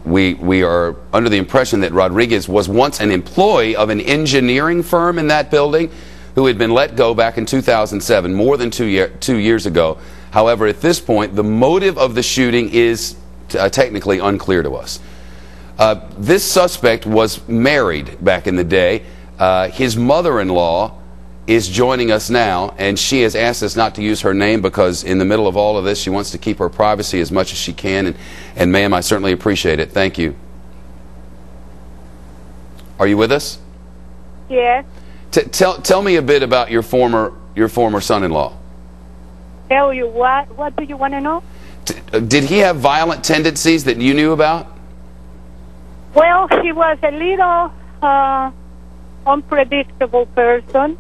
we are under the impression that Rodriguez was once an employee of an engineering firm in that building who had been let go back in 2007, more than 2 years ago. However, at this point, the motive of the shooting is technically unclear to us. This suspect was married back in the day. His mother-in-law is joining us now, and she has asked us not to use her name because in the middle of all of this, she wants to keep her privacy as much as she can. And ma'am, I certainly appreciate it. Thank you. Are you with us? Yes. Tell me a bit about your former son-in-law. Tell you what? What do you want to know? Did he have violent tendencies that you knew about? Well, he was a little unpredictable person.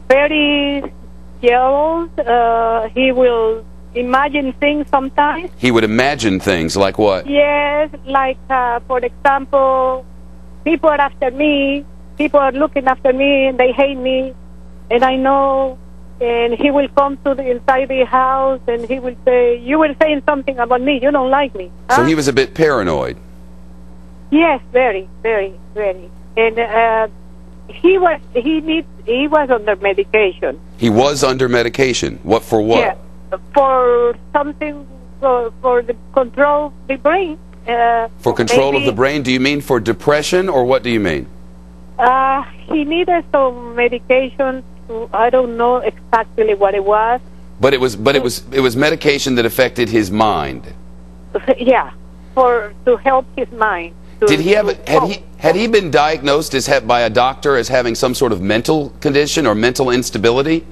Very jealous. He will imagine things sometimes. He would imagine things like what? Yes, like for example, people are after me. People are looking after me, and they hate me, and I know. And he will come to inside the house, and he will say, "You were saying something about me. You don't like me." Huh? So he was a bit paranoid. Yes, very, very, very. And he was under medication. He was under medication. What for? What? Yeah, for something for the control of the brain. For control of the brain? Do you mean for depression, or what do you mean? He needed some medication. I don't know exactly what it was. But it was medication that affected his mind. Yeah, to help his mind. Did he have had he been diagnosed by a doctor as having some sort of mental condition or mental instability?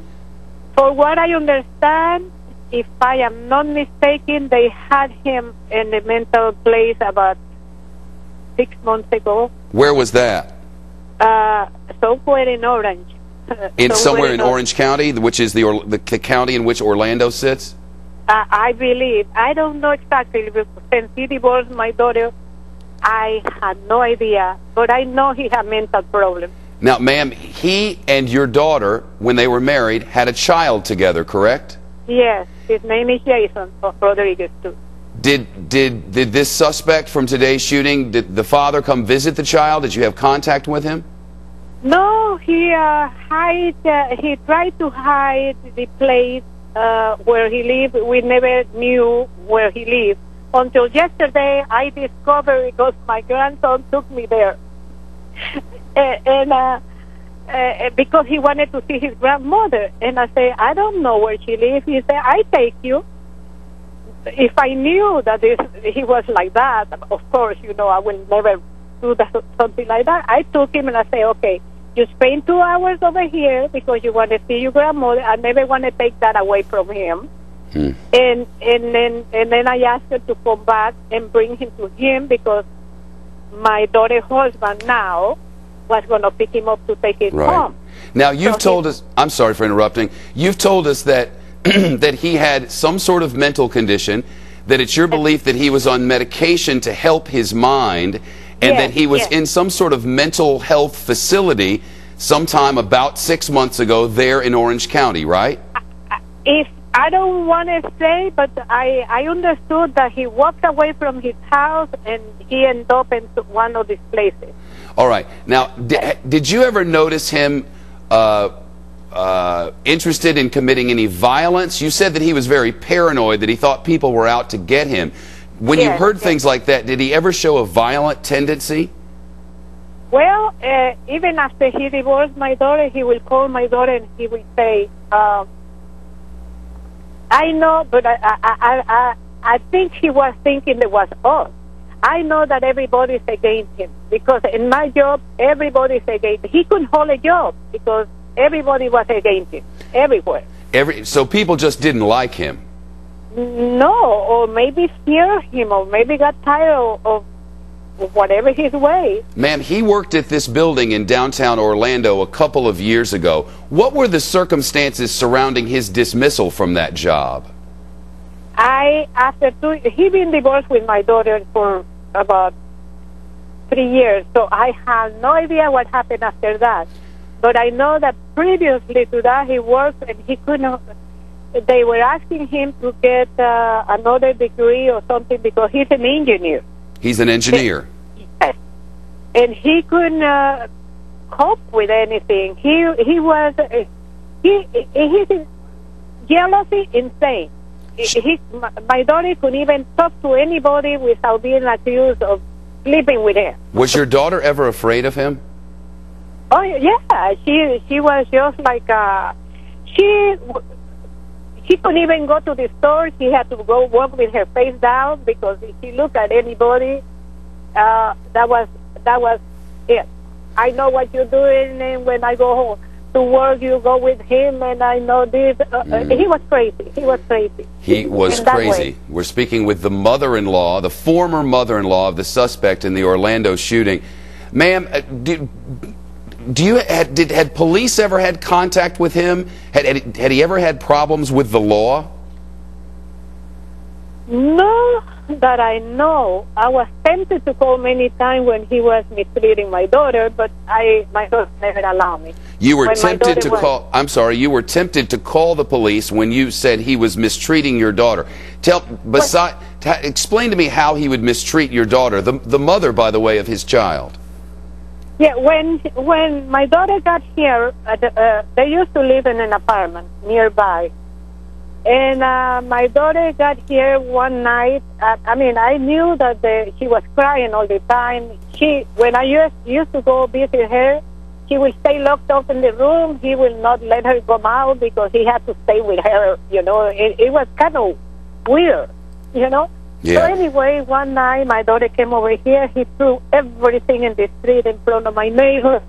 For what I understand, if I am not mistaken, they had him in a mental place about 6 months ago. Where was that? Somewhere in Orange. Somewhere in Orange County, which is the county in which Orlando sits? I believe. I don't know exactly, because since he divorced my daughter, I had no idea. But I know he had mental problems. Now, ma'am, he and your daughter, when they were married, had a child together, correct? Yes. His name is Jason Rodriguez, too. Did this suspect from today's shooting, did the father come visit the child? Did you have contact with him? No, he he tried to hide the place where he lived. We never knew where he lived until yesterday. I discovered because my grandson took me there, and because he wanted to see his grandmother. And I say, I don't know where she lives. He said, I take you. If I knew that he was like that, of course, I will never do something like that. I took him and I say, okay, you spend 2 hours over here because you want to see your grandmother. I never want to take that away from him. And then I asked her to come back and bring him to him because my daughter's husband now was going to pick him up to take him home. Now, you've told us, I'm sorry for interrupting, you've told us that that he had some sort of mental condition, that it's your belief that he was on medication to help his mind, and that he was in some sort of mental health facility sometime about 6 months ago there in Orange County, right? I don't want to say, but I understood that he walked away from his house and he ended up in one of these places. All right. Now, did you ever notice him interested in committing any violence? You said that he was very paranoid, that he thought people were out to get him. When you heard things like that, did he ever show a violent tendency? Well, even after he divorced my daughter, he will call my daughter and he will say, I know, but I think he was thinking it was us. I know that everybody's against him because in my job, everybody's against him. He couldn't hold a job because everybody was against him, everywhere. So people just didn't like him? No, or maybe fear him, or maybe got tired of whatever his way. Ma'am, he worked at this building in downtown Orlando a couple of years ago. What were the circumstances surrounding his dismissal from that job? He been divorced with my daughter for about 3 years, so I have no idea what happened after that. But I know that previously to that, he worked and he couldn't. they were asking him to get another degree or something because he's an engineer. He's an engineer. Yes. And he couldn't cope with anything. He's jealousy insane. My daughter couldn't even talk to anybody without being accused of sleeping with him. Was your daughter ever afraid of him? Oh yeah, she was just like she couldn't even go to the store. She had to go walk with her face down because if she looked at anybody, that was it. I know what you're doing, and when I go home to work, you go with him, and I know this. He was crazy. He was crazy. He was crazy. We're speaking with the mother-in-law, the former mother-in-law of the suspect in the Orlando shooting. Ma'am, had police ever had contact with him? Had he ever had problems with the law? No, that I know. I was tempted to call many times when he was mistreating my daughter, but my daughter never allowed me. You were tempted to call. I'm sorry. You were tempted to call the police when you said he was mistreating your daughter. Explain to me how he would mistreat your daughter, the mother, by the way, of his child. Yeah, when my daughter got here, they used to live in an apartment nearby. And my daughter got here one night. I knew that she was crying all the time. When I used to go visit her, she would stay locked up in the room. He will not let her come out because he had to stay with her. You know, it was kind of weird, you know. Yeah. So anyway, one night my daughter came over here. He threw everything in the street in front of my neighbor,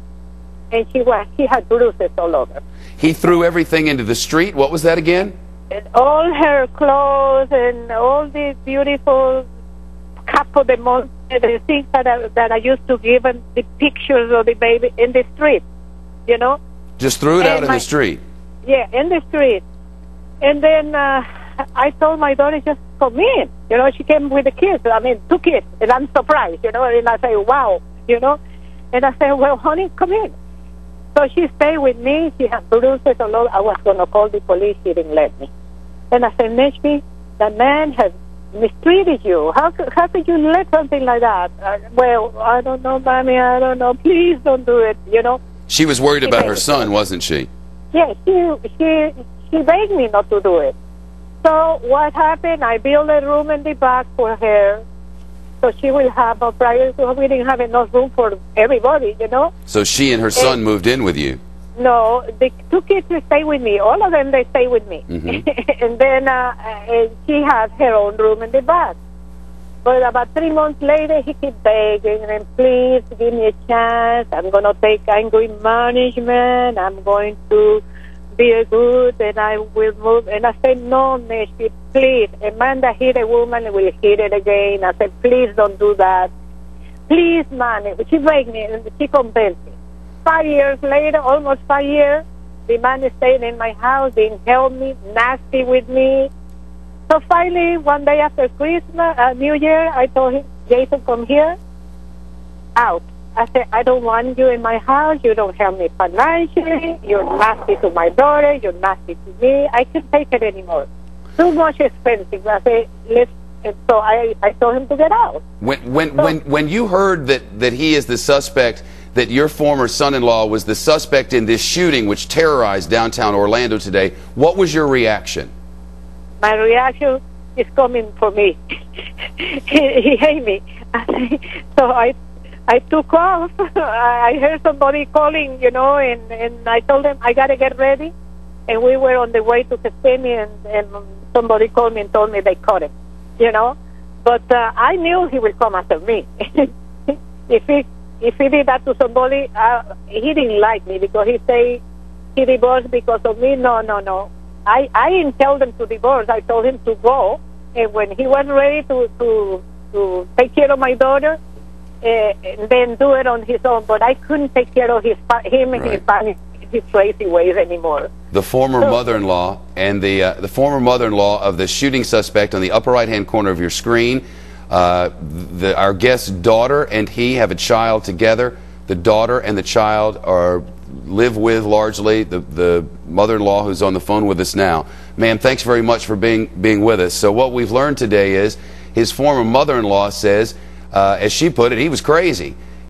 and she had bruises all over. He threw everything into the street? What was that again? And all her clothes and all these beautiful capo de monte, the things that I used to give him, the pictures of the baby in the street, you know. Just threw it out in the street? Yeah, in the street. And then I told my daughter, just come in. You know, she came with the kids. 2 kids. And I'm surprised, you know. And I say, wow, you know. And I said, well, honey, come in. So she stayed with me. She had bruises all over. I was going to call the police. She didn't let me. And I said, Nashby, the man has mistreated you. How could you let something like that? Well, I don't know, Mommy. I don't know. Please don't do it, you know. She was worried about her son, wasn't she? Yeah, she begged me not to do it. So what happened, I built a room in the back for her, so she will have a private room. We didn't have enough room for everybody, you know. So she and her son moved in with you? No, the 2 kids stay with me. All of them, they stay with me. Mm-hmm. And then she has her own room in the back. But about 3 months later, he kept begging, and please give me a chance. I'm going to take angry management. I'm going to be good, and I will move. And I said, no, Nashby, please. A man that hit a woman will hit it again. I said, please don't do that. Please, man. She begged me, and she convinced me. 5 years later, almost 5 years, the man is staying in my house, didn't help me, nasty with me. So finally, one day after Christmas, New Year, I told him, Jason, come here, out. I said, I don't want you in my house. You don't help me financially. You're nasty to my daughter. You're nasty to me. I can't take it anymore. Too much expensive. I said, let's. And so I told him to get out. When you heard that he is the suspect, that your former son-in-law was the suspect in this shooting which terrorized downtown Orlando today, what was your reaction? My reaction is coming for me. he hate me. So I took off. I heard somebody calling, you know, and I told them I got to get ready. And we were on the way to Kissimmee, and somebody called me and told me they caught him, you know. But I knew he would come after me. If he did that to somebody, he didn't like me because he say he divorced because of me. No. I didn't tell them to divorce. I told him to go. And when he was ready to take care of my daughter, and then do it on his own. But I couldn't take care of him and his family, his crazy ways anymore. The former mother-in-law and the former mother-in-law of the shooting suspect on the upper right-hand corner of your screen. Our guest's daughter and he have a child together. The daughter and the child are live with largely, the mother-in-law who's on the phone with us now. Ma'am, thanks very much for being with us. So what we've learned today is his former mother-in-law says, as she put it, he was crazy.